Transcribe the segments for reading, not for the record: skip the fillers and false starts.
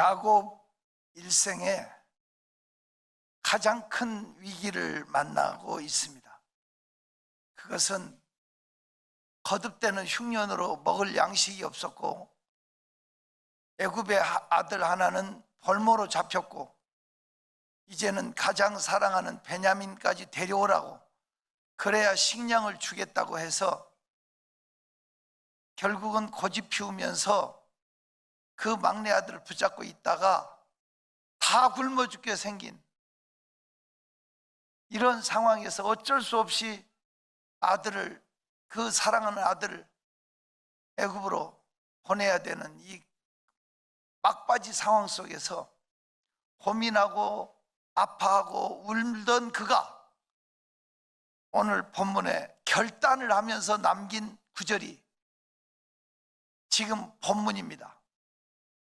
야곱 일생에 가장 큰 위기를 만나고 있습니다. 그것은 거듭되는 흉년으로 먹을 양식이 없었고, 애굽의 아들 하나는 벌모로 잡혔고, 이제는 가장 사랑하는 베냐민까지 데려오라고, 그래야 식량을 주겠다고 해서 결국은 고집 피우면서 그 막내 아들을 붙잡고 있다가 다 굶어 죽게 생긴 이런 상황에서 어쩔 수 없이 아들을, 그 사랑하는 아들을 애굽으로 보내야 되는 이 막바지 상황 속에서 고민하고 아파하고 울던 그가 오늘 본문에 결단을 하면서 남긴 구절이 지금 본문입니다.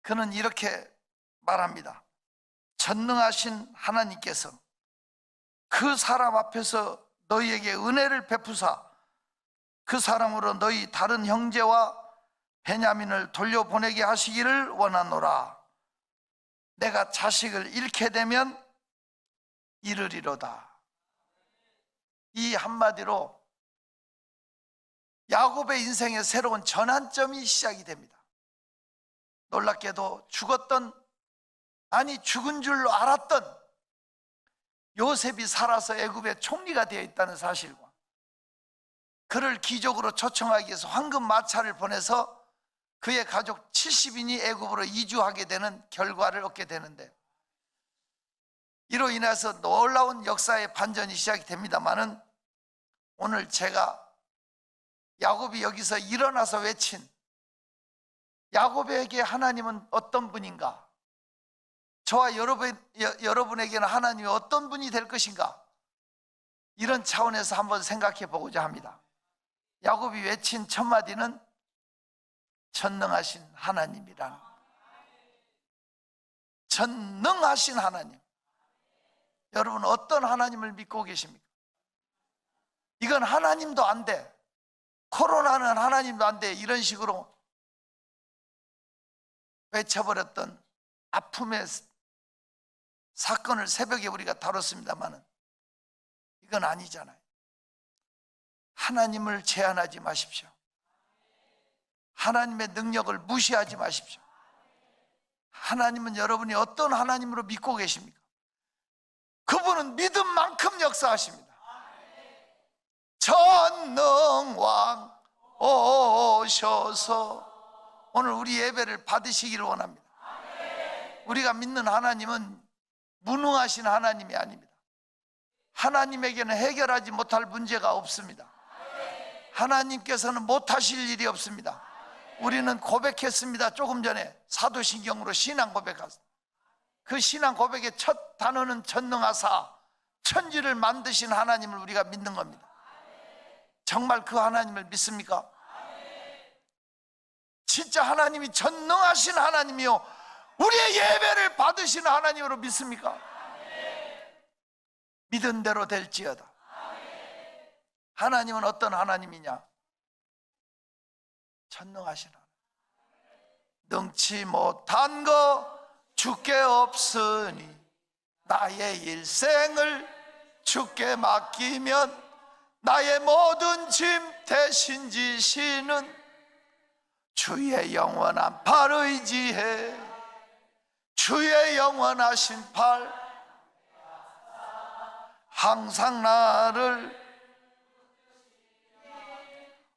그는 이렇게 말합니다. 전능하신 하나님께서 그 사람 앞에서 너희에게 은혜를 베푸사 그 사람으로 너희 다른 형제와 베냐민을 돌려보내게 하시기를 원하노라. 내가 자식을 잃게 되면 이르리로다. 이 한마디로 야곱의 인생의 새로운 전환점이 시작이 됩니다. 놀랍게도 죽었던, 아니 죽은 줄 알았던 요셉이 살아서 애굽의 총리가 되어 있다는 사실과 그를 기적으로 초청하기 위해서 황금 마차를 보내서 그의 가족 70인이 애굽으로 이주하게 되는 결과를 얻게 되는데, 이로 인해서 놀라운 역사의 반전이 시작이 됩니다마는, 오늘 제가 야곱이 여기서 일어나서 외친 야곱에게 하나님은 어떤 분인가, 저와 여러분에게는 하나님이 어떤 분이 될 것인가, 이런 차원에서 한번 생각해 보고자 합니다. 야곱이 외친 첫 마디는 전능하신 하나님이라는, 전능하신 하나님. 여러분 어떤 하나님을 믿고 계십니까? 이건 하나님도 안 돼, 코로나는 하나님도 안 돼, 이런 식으로 외쳐버렸던 아픔의 사건을 새벽에 우리가 다뤘습니다마는 이건 아니잖아요. 하나님을 제한하지 마십시오. 하나님의 능력을 무시하지 마십시오. 하나님은 여러분이 어떤 하나님으로 믿고 계십니까? 그분은 믿음만큼 역사하십니다. 전능왕 오셔서 오늘 우리 예배를 받으시기를 원합니다. 우리가 믿는 하나님은 무능하신 하나님이 아닙니다. 하나님에게는 해결하지 못할 문제가 없습니다. 하나님께서는 못하실 일이 없습니다. 우리는 고백했습니다. 조금 전에 사도신경으로 신앙 고백했습니다. 그 신앙 고백의 첫 단어는 전능하사 천지를 만드신 하나님을 우리가 믿는 겁니다. 정말 그 하나님을 믿습니까? 진짜 하나님이 전능하신 하나님이요 우리의 예배를 받으시는 하나님으로 믿습니까? 믿은 대로 될지어다. 하나님은 어떤 하나님이냐? 전능하신 하나님. 능치 못한 거 주께 없으니 나의 일생을 주께 맡기면 나의 모든 짐 대신 지시는 주의 영원한 팔 의지해. 주의 영원하신 팔 항상 나를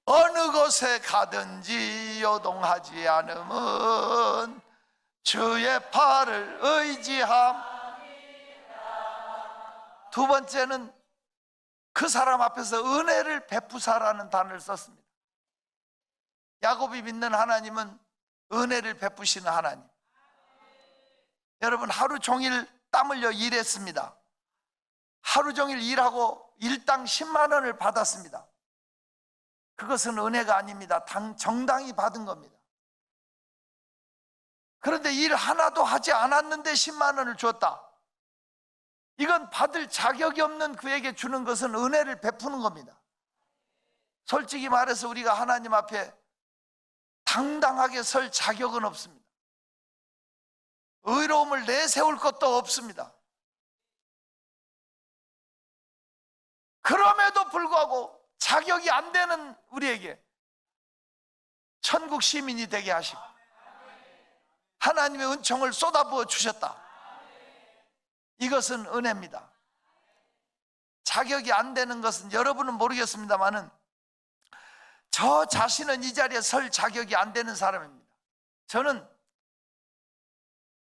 어느 곳에 가든지 요동하지 않음은 주의 팔을 의지함. 두 번째는 그 사람 앞에서 은혜를 베푸사라는 단어를 썼습니다. 야곱이 믿는 하나님은 은혜를 베푸시는 하나님. 여러분 하루 종일 땀 흘려 일했습니다. 하루 종일 일하고 일당 10만 원을 받았습니다. 그것은 은혜가 아닙니다. 정당히 받은 겁니다. 그런데 일 하나도 하지 않았는데 10만 원을 줬다. 이건 받을 자격이 없는 그에게 주는 것은 은혜를 베푸는 겁니다. 솔직히 말해서 우리가 하나님 앞에 당당하게 설 자격은 없습니다. 의로움을 내세울 것도 없습니다. 그럼에도 불구하고 자격이 안 되는 우리에게 천국 시민이 되게 하시고 하나님의 은총을 쏟아부어 주셨다. 이것은 은혜입니다. 자격이 안 되는 것은 여러분은 모르겠습니다만은 저 자신은 이 자리에 설 자격이 안 되는 사람입니다. 저는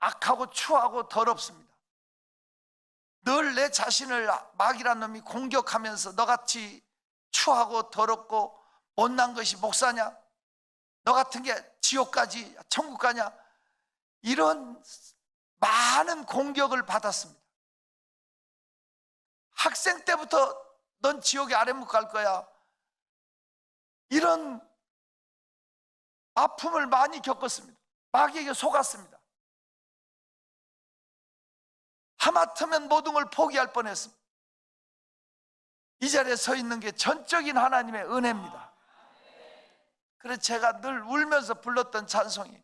악하고 추하고 더럽습니다. 늘 내 자신을 마귀란 놈이 공격하면서 너같이 추하고 더럽고 못난 것이 목사냐? 너 같은 게 지옥 가지 천국 가냐? 이런 많은 공격을 받았습니다. 학생 때부터 넌 지옥에 아래묵 갈 거야. 이런 아픔을 많이 겪었습니다. 마귀에게 속았습니다. 하마터면 모든 걸 포기할 뻔했습니다. 이 자리에 서 있는 게 전적인 하나님의 은혜입니다. 그래서 제가 늘 울면서 불렀던 찬송이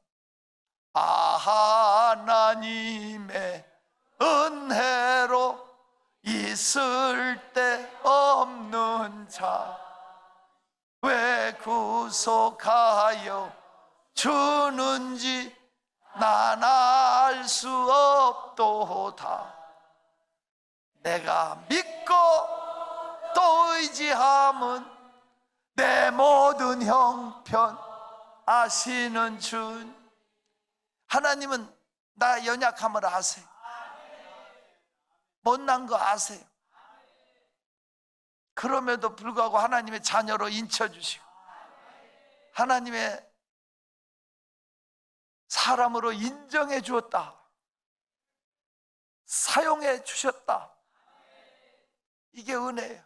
하나님의 은혜로 있을 데 없는 자 왜 구속하여 주는지 난 알 수 없도다. 내가 믿고 또 의지함은 내 모든 형편 아시는 주. 하나님은 나 연약함을 아세요. 못난 거 아세요. 그럼에도 불구하고 하나님의 자녀로 인쳐주시고 하나님의 사람으로 인정해 주었다. 사용해 주셨다. 이게 은혜예요.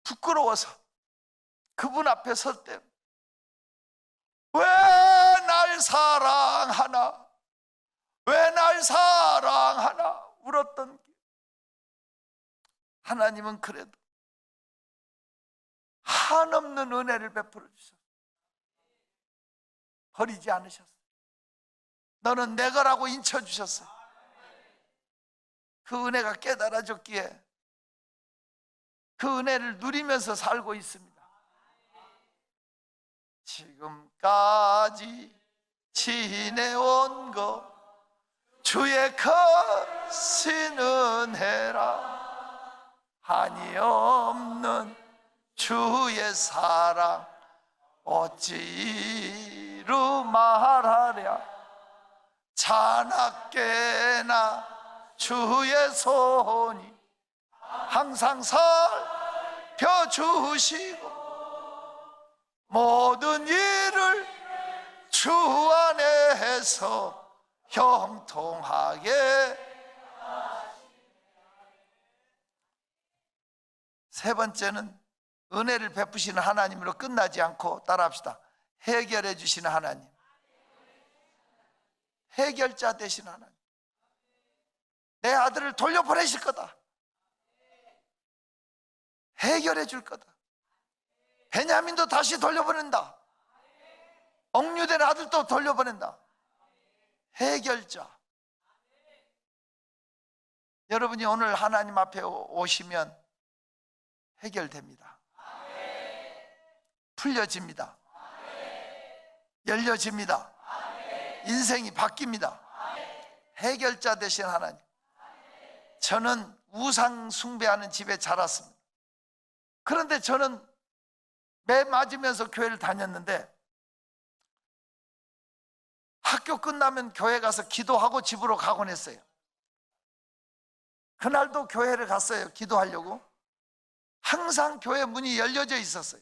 부끄러워서 그분 앞에 설 때 왜 날 사랑하나? 왜 날 사랑하나? 울었던 게 하나님은 그래도 한없는 은혜를 베풀어 주셨어요. 버리지 않으셨어요. 너는 내 거라고 인쳐주셨어요. 그 은혜가 깨달아졌기에 그 은혜를 누리면서 살고 있습니다. 지금까지 지내온 것 주의 크신 은혜라. 한이 없는 주의 사랑 어찌 이루 말하랴. 자나깨나 주의 손이 항상 살펴주시고 모든 일을 주 안에서 형통하게. 세 번째는 은혜를 베푸시는 하나님으로 끝나지 않고 따라합시다. 해결해 주시는 하나님. 해결자 되신 하나님. 내 아들을 돌려보내실 거다. 해결해 줄 거다. 베냐민도 다시 돌려보낸다. 억류된 아들도 돌려보낸다. 해결자. 여러분이 오늘 하나님 앞에 오시면 해결됩니다. 풀려집니다. 열려집니다. 인생이 바뀝니다. 해결자 되신 하나님. 저는 우상 숭배하는 집에 자랐습니다. 그런데 저는 매 맞으면서 교회를 다녔는데 학교 끝나면 교회 가서 기도하고 집으로 가곤 했어요. 그날도 교회를 갔어요. 기도하려고. 항상 교회 문이 열려져 있었어요.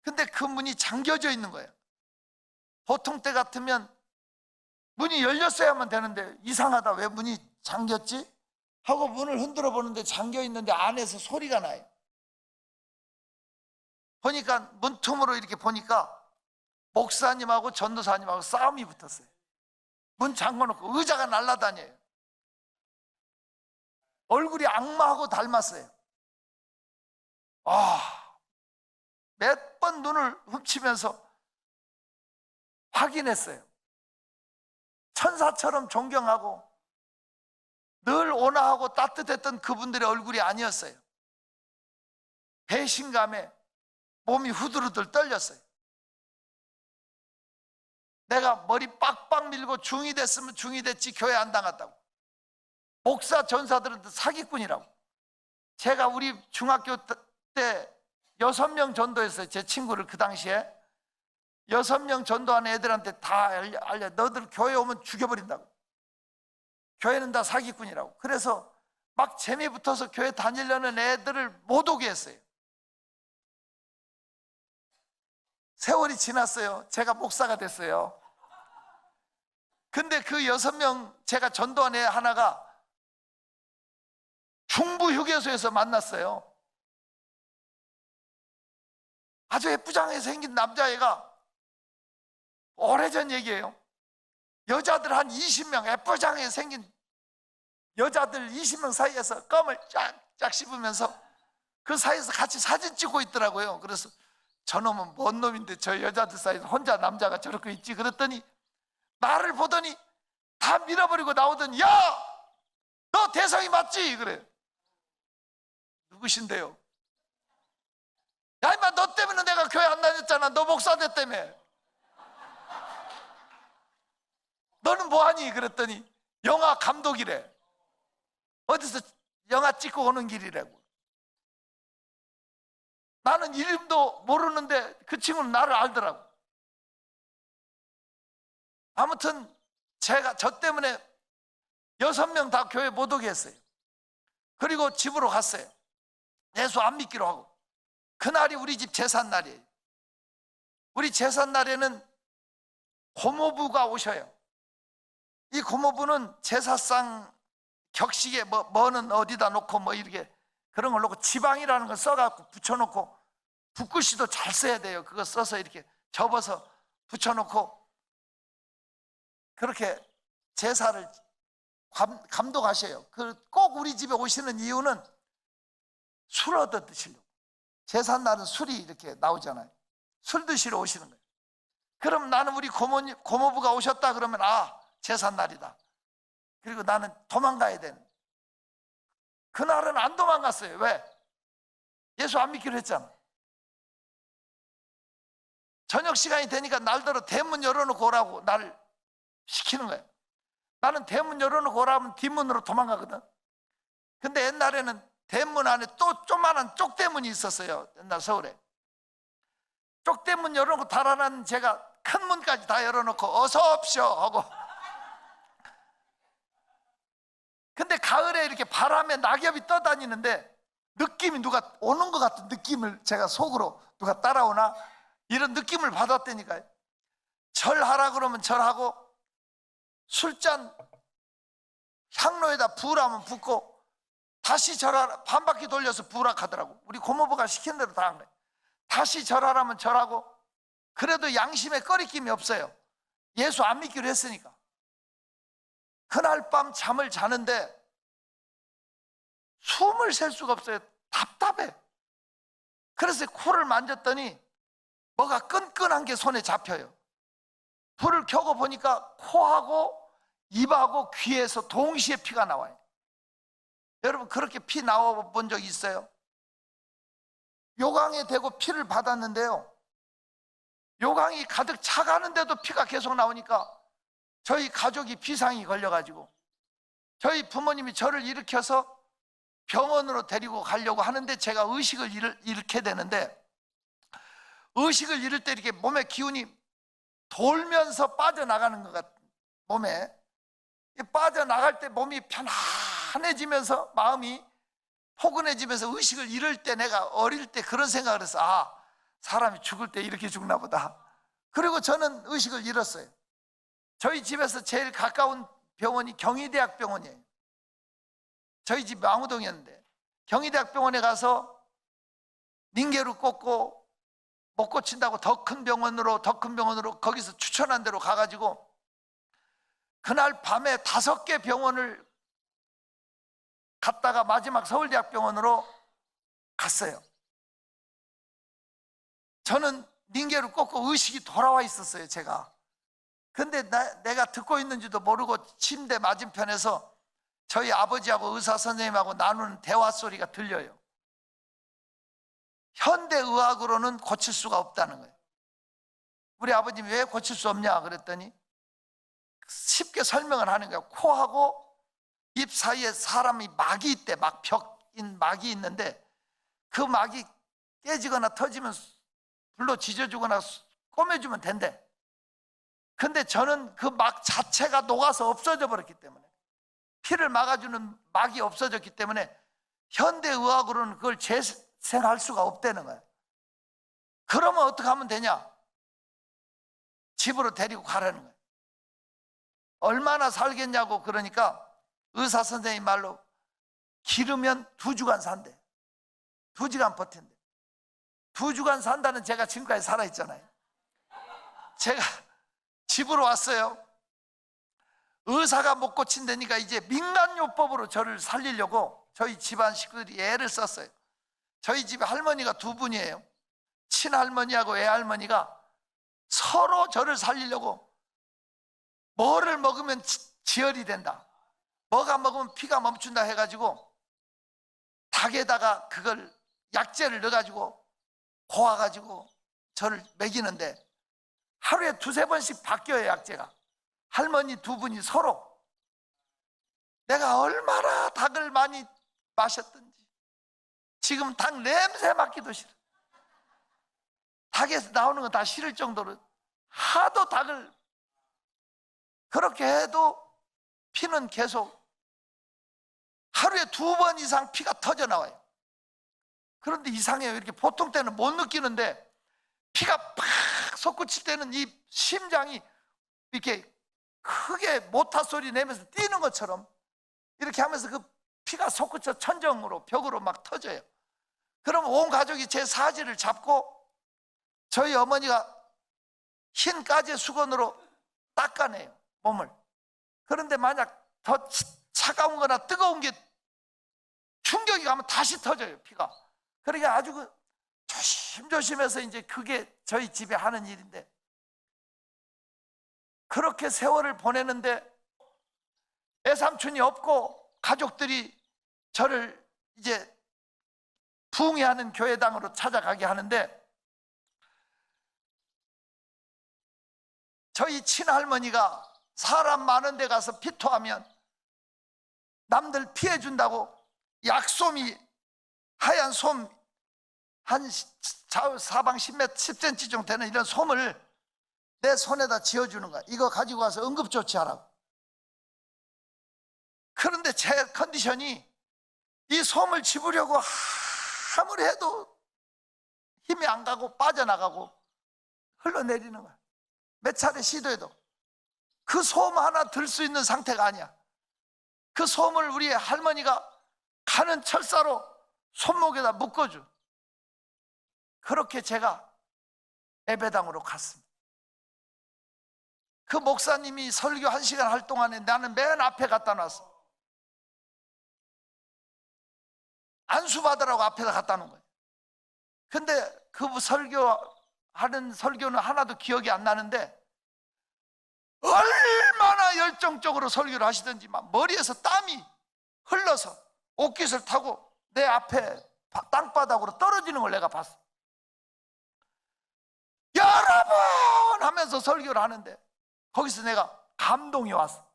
근데 그 문이 잠겨져 있는 거예요. 보통 때 같으면 문이 열렸어야만 되는데 이상하다, 왜 문이 잠겼지? 하고 문을 흔들어 보는데 잠겨 있는데 안에서 소리가 나요. 보니까 문틈으로 이렇게 보니까 목사님하고 전도사님하고 싸움이 붙었어요. 문 잠궈놓고 의자가 날아다녀요. 얼굴이 악마하고 닮았어요. 몇 번 눈을 훔치면서 확인했어요. 천사처럼 존경하고 늘 온화하고 따뜻했던 그분들의 얼굴이 아니었어요. 배신감에 몸이 후들후들 떨렸어요. 내가 머리 빡빡 밀고 중이 됐으면 중이 됐지 교회 안 나갔다고. 목사 전사들은 사기꾼이라고. 제가 우리 중학교 때 6명 전도했어요. 제 친구를 그 당시에 6명 전도하는 애들한테 다 알려. 너들 교회 오면 죽여버린다고. 교회는 다 사기꾼이라고. 그래서 막 재미 붙어서 교회 다니려는 애들을 못 오게 했어요. 세월이 지났어요. 제가 목사가 됐어요. 근데 그 6명 제가 전도한 애 하나가 중부 휴게소에서 만났어요. 아주 예쁘장하게 생긴 남자애가, 오래전 얘기예요. 여자들 한 20명, 예쁘장하게 생긴 여자들 20명 사이에서 껌을 쫙쫙 씹으면서 그 사이에서 같이 사진 찍고 있더라고요. 그래서 저놈은 뭔 놈인데 저 여자들 사이에서 혼자 남자가 저렇게 있지. 그랬더니 나를 보더니 다 밀어버리고 나오더니, 야! 너 대성이 맞지? 그래. 누구신데요? 야, 임마, 너 때문에 내가 교회 안 다녔잖아. 너 목사 됐다며. 너는 뭐하니? 그랬더니 영화 감독이래. 어디서 영화 찍고 오는 길이라고. 나는 이름도 모르는데 그 친구는 나를 알더라고. 아무튼 저 때문에 6명 다 교회 못 오게 했어요. 그리고 집으로 갔어요. 예수 안 믿기로 하고. 그날이 우리 집 제삿날이에요. 우리 제삿날에는 고모부가 오셔요. 이 고모부는 제사상 격식에 뭐는 어디다 놓고 뭐 이렇게 그런 걸 놓고 지방이라는 걸 써갖고 붙여놓고, 붓글씨도 잘 써야 돼요. 그거 써서 이렇게 접어서 붙여놓고 그렇게 제사를 감독하셔요. 꼭 우리 집에 오시는 이유는 술 얻어 드시려고. 제삿날은 술이 이렇게 나오잖아요. 술 드시러 오시는 거예요. 그럼 나는 우리 고모부가 오셨다 그러면, 아, 제삿날이다. 그리고 나는 도망가야 되는. 그날은 안 도망갔어요. 왜? 예수 안 믿기로 했잖아. 저녁 시간이 되니까 날더러 대문 열어놓고 오라고 나를 시키는 거예요. 나는 대문 열어놓고 오라면 뒷문으로 도망가거든. 근데 옛날에는 대문 안에 또 조그만한 쪽대문이 있었어요. 옛날 서울에. 쪽대문 열어놓고 달아난 제가 큰 문까지 다 열어놓고 어서 옵쇼 하고. 근데 가을에 이렇게 바람에 낙엽이 떠다니는데 느낌이 누가 오는 것 같은 느낌을 제가 속으로 누가 따라오나 이런 느낌을 받았다니까요. 절하라 그러면 절하고, 술잔 향로에다 부으라면 붓고, 다시 절하라, 반 바퀴 돌려서 부으라 하더라고. 우리 고모부가 시킨 대로 다 한 거예요. 다시 절하라면 절하고. 그래도 양심에 꺼리낌이 없어요. 예수 안 믿기로 했으니까. 그날 밤 잠을 자는데 숨을 쉴 수가 없어요. 답답해. 그래서 코를 만졌더니 뭐가 끈끈한 게 손에 잡혀요. 불을 켜고 보니까 코하고 입하고 귀에서 동시에 피가 나와요. 여러분, 그렇게 피 나와 본 적 있어요? 요강에 대고 피를 받았는데요, 요강이 가득 차가는데도 피가 계속 나오니까 저희 가족이 비상이 걸려가지고 저희 부모님이 저를 일으켜서 병원으로 데리고 가려고 하는데, 제가 의식을 잃게 되는데, 의식을 잃을 때 이렇게 몸에 기운이 돌면서 빠져나가는 것 같은, 몸에 빠져나갈 때 몸이 편안해지면서 마음이 포근해지면서 의식을 잃을 때, 내가 어릴 때 그런 생각을 했어. 아, 사람이 죽을 때 이렇게 죽나 보다. 그리고 저는 의식을 잃었어요. 저희 집에서 제일 가까운 병원이 경희대학병원이에요. 저희 집 망우동이었는데 경희대학병원에 가서 링게루 꽂고 못 고친다고 더 큰 병원으로 거기서 추천한 대로 가가지고 그날 밤에 5개 병원을 갔다가 마지막 서울대학병원으로 갔어요. 저는 링게루 꽂고 의식이 돌아와 있었어요. 제가 근데 내가 듣고 있는지도 모르고 침대 맞은편에서 저희 아버지하고 의사 선생님하고 나누는 대화 소리가 들려요. 현대의학으로는 고칠 수가 없다는 거예요. 우리 아버님이 왜 고칠 수 없냐 그랬더니 쉽게 설명을 하는 거예요. 코하고 입 사이에 사람이 막이 있대. 벽인 막이 있는데 그 막이 깨지거나 터지면 불로 지져주거나 꼬매주면 된대. 근데 저는 그 막 자체가 녹아서 없어져 버렸기 때문에, 피를 막아주는 막이 없어졌기 때문에 현대의학으로는 그걸 재생할 수가 없다는 거예요. 그러면 어떻게 하면 되냐? 집으로 데리고 가라는 거예요. 얼마나 살겠냐고. 그러니까 의사 선생님 말로 기르면 2주간 산대. 2주간 버틴대. 2주간 산다는 제가 지금까지 살아있잖아요. 제가 집으로 왔어요. 의사가 못 고친다니까 이제 민간요법으로 저를 살리려고 저희 집안 식구들이 애를 썼어요. 저희 집에 할머니가 2분이에요. 친할머니하고 외할머니가 서로 저를 살리려고 뭐를 먹으면 지혈이 된다, 뭐가 먹으면 피가 멈춘다 해가지고 닭에다가 그걸 약재를 넣어가지고 고아가지고 저를 먹이는데 하루에 2-3번씩 바뀌어요, 약재가. 할머니 2분이 서로. 내가 얼마나 닭을 많이 마셨던지 지금 닭 냄새 맡기도 싫어. 닭에서 나오는 건 다 싫을 정도로 하도 닭을. 그렇게 해도 피는 계속 하루에 2번 이상 피가 터져 나와요. 그런데 이상해요. 이렇게 보통 때는 못 느끼는데 피가 팍 솟구칠 때는 이 심장이 이렇게 크게 모타 소리 내면서 뛰는 것처럼 이렇게 하면서 그 피가 솟구쳐 천정으로 벽으로 막 터져요. 그럼 온 가족이 제 사지를 잡고 저희 어머니가 흰 가지 수건으로 닦아내요, 몸을. 그런데 만약 더 차가운 거나 뜨거운 게 충격이 가면 다시 터져요, 피가. 그러니까 아주 조심조심해서 이제 그게 저희 집에 하는 일인데, 그렇게 세월을 보내는데 애삼촌이 없고 가족들이 저를 이제 부흥회하는 교회당으로 찾아가게 하는데, 저희 친할머니가 사람 많은 데 가서 피토하면 남들 피해 준다고 약솜이, 하얀 솜 한 좌우 사방 10cm 정도 되는 이런 솜을 내 손에다 쥐어주는 거야. 이거 가지고 와서 응급조치하라고. 그런데 제 컨디션이 이 솜을 집으려고 아무리 해도 힘이 안 가고 빠져나가고 흘러내리는 거야. 몇 차례 시도해도 그 솜 하나 들 수 있는 상태가 아니야. 그 솜을 우리 할머니가 가는 철사로 손목에다 묶어줘. 그렇게 제가 예배당으로 갔습니다. 그 목사님이 설교 1시간 할 동안에 나는 맨 앞에 갖다 놨어. 안수받으라고 앞에다 갖다 놓은 거예요. 근데 그 설교하는 설교는 하나도 기억이 안 나는데 얼마나 열정적으로 설교를 하시든지 막 머리에서 땀이 흘러서 옷깃을 타고 내 앞에 땅바닥으로 떨어지는 걸 내가 봤어. 여러분 하면서 설교를 하는데 거기서 내가 감동이 왔어.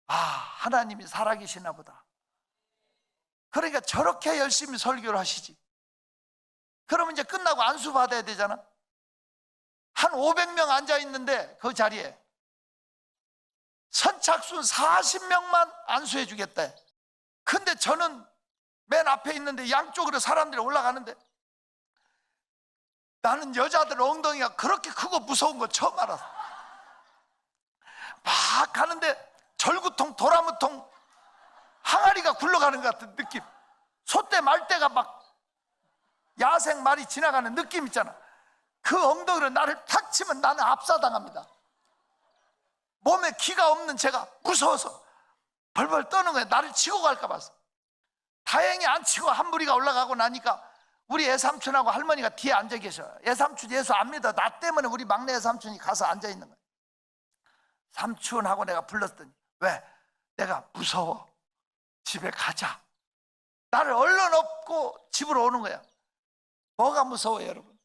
아, 하나님이 살아계시나 보다. 그러니까 저렇게 열심히 설교를 하시지. 그러면 이제 끝나고 안수 받아야 되잖아. 한 500명 앉아 있는데 그 자리에 선착순 40명만 안수해 주겠다. 근데 저는 맨 앞에 있는데 양쪽으로 사람들이 올라가는데 나는 여자들 엉덩이가 그렇게 크고 무서운 거 처음 알았어. 막 가는데 절구통, 도라무통, 항아리가 굴러가는 것 같은 느낌. 소떼 말떼가 막 야생 말이 지나가는 느낌 있잖아. 그 엉덩이로 나를 탁 치면 나는 압사당합니다. 몸에 기가 없는 제가 무서워서 벌벌 떠는 거야. 나를 치고 갈까 봐서. 다행히 안 치고 한 무리가 올라가고 나니까 우리 애삼촌하고 할머니가 뒤에 앉아 계셔요. 애삼촌 예수 안 믿어. 나 때문에 우리 막내 애삼촌이 가서 앉아 있는 거예요. 삼촌하고 내가 불렀더니 왜? 내가 무서워. 집에 가자. 나를 얼른 업고 집으로 오는 거야. 뭐가 무서워요, 여러분?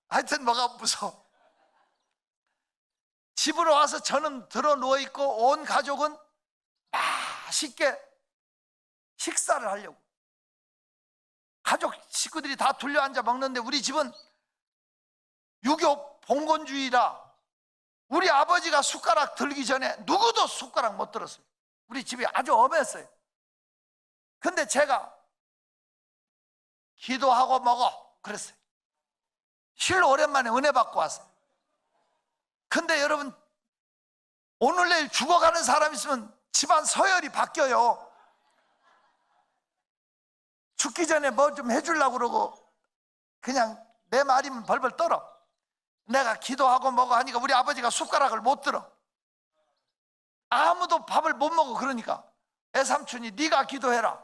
하여튼 뭐가 무서워. 집으로 와서 저는 들어 누워있고 온 가족은 맛있게 식사를 하려고. 가족 식구들이 다 둘러앉아 먹는데 우리 집은 유교 봉건주의라 우리 아버지가 숟가락 들기 전에 누구도 숟가락 못 들었어요. 우리 집이 아주 엄했어요. 근데 제가 기도하고 먹어 그랬어요. 실로 오랜만에 은혜 받고 왔어요. 근데 여러분, 오늘 내일 죽어가는 사람 있으면 집안 서열이 바뀌어요. 죽기 전에 뭐 좀 해주려고 그러고 그냥 내 말이면 벌벌 떨어. 내가 기도하고 먹어 하니까 우리 아버지가 숟가락을 못 들어. 아무도 밥을 못 먹어. 그러니까 애삼촌이 네가 기도해라.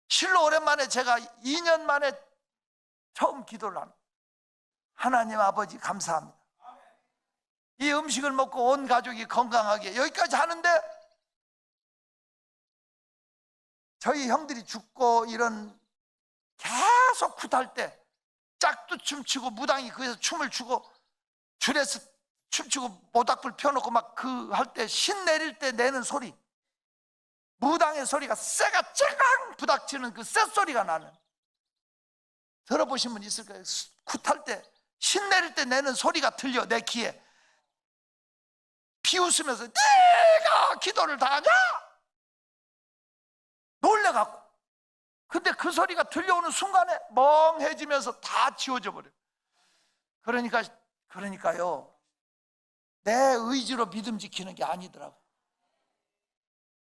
실로 오랜만에 제가 2년 만에 처음 기도를 합니다. 하나님 아버지 감사합니다. 이 음식을 먹고 온 가족이 건강하게 여기까지 하는데 저희 형들이 죽고 이런 계속 굿할 때 짝도 춤추고 무당이 거기서 춤을 추고 줄에서 춤추고 모닥불 펴놓고 막 그 할 때 신 내릴 때 내는 소리, 무당의 소리가 쇠가 쨍 부닥치는 그 쇠 소리가 나는, 들어보신 분 있을 거예요. 굿할 때 신 내릴 때 내는 소리가 들려 내 귀에. 비웃으면서 네가 기도를 다 하냐? 놀래갖고. 근데 그 소리가 들려오는 순간에 멍해지면서 다 지워져 버려요. 그러니까요, 내 의지로 믿음 지키는 게 아니더라고.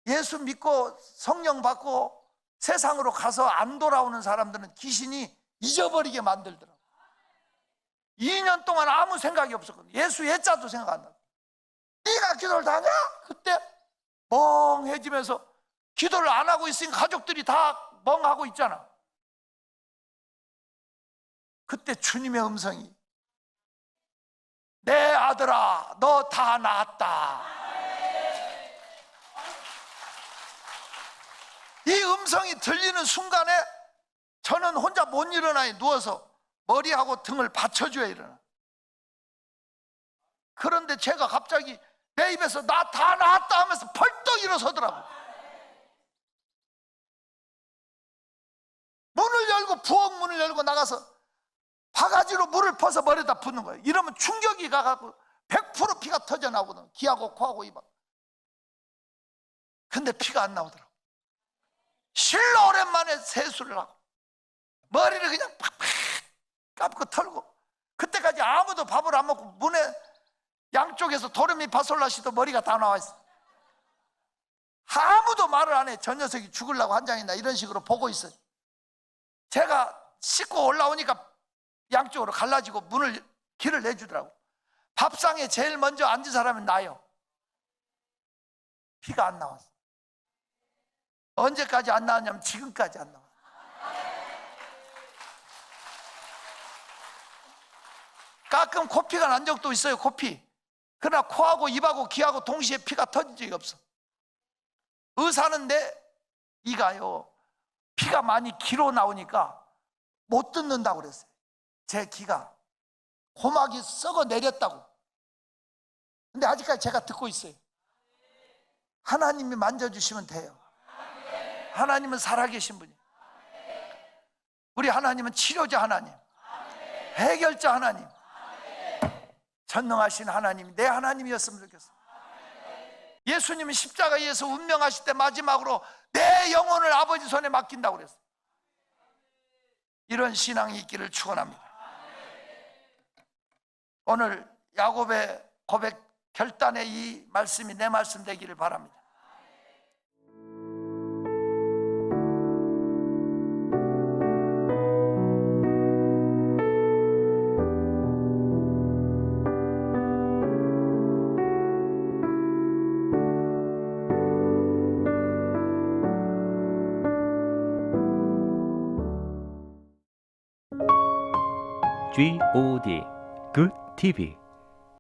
예수 믿고 성령 받고 세상으로 가서 안 돌아오는 사람들은 귀신이 잊어버리게 만들더라고. 2년 동안 아무 생각이 없었거든. 예수 예자도 생각 안 나고. 네가 기도를 다 하냐? 그때 멍해지면서 기도를 안 하고 있으니까 가족들이 다 멍하고 있잖아. 그때 주님의 음성이 내 아들아 너 다 나았다. 이 음성이 들리는 순간에 저는 혼자 못 일어나요. 누워서 머리하고 등을 받쳐줘야 일어나. 그런데 제가 갑자기 내 입에서 나 다 나았다 하면서 벌떡 일어서더라고. 문을 열고 부엌 문을 열고 나가서 바가지로 물을 퍼서 머리에다 붓는 거예요. 이러면 충격이 가갖고 100% 피가 터져 나오거든. 귀하고 코하고 입하고. 근데 피가 안 나오더라고. 실로 오랜만에 세수를 하고 머리를 그냥 팍팍 감고 털고, 그때까지 아무도 밥을 안 먹고 문에 양쪽에서 도레미 파솔라시도 머리가 다 나와 있어. 아무도 말을 안 해. 저 녀석이 죽으려고 한장이나 이런 식으로 보고 있어요. 제가 씻고 올라오니까 양쪽으로 갈라지고 길을 내주더라고. 밥상에 제일 먼저 앉은 사람은 나요. 피가 안 나왔어. 언제까지 안 나왔냐면 지금까지 안 나왔어. 가끔 코피가 난 적도 있어요. 코피. 그러나 코하고 입하고 귀하고 동시에 피가 터진 적이 없어. 의사는 내 이가요 피가 많이 기로 나오니까 못 듣는다고 그랬어요. 제 귀가 고막이 썩어 내렸다고. 근데 아직까지 제가 듣고 있어요. 하나님이 만져주시면 돼요. 하나님은 살아계신 분이에요. 우리 하나님은 치료자 하나님, 해결자 하나님, 전능하신 하나님, 내 하나님이었으면 좋겠어요. 예수님은 십자가에서 운명하실 때 마지막으로 내 영혼을 아버지 손에 맡긴다고 그랬어요. 이런 신앙이 있기를 축원합니다. 오늘 야곱의 고백 결단의 이 말씀이 내 말씀 되기를 바랍니다. Good TV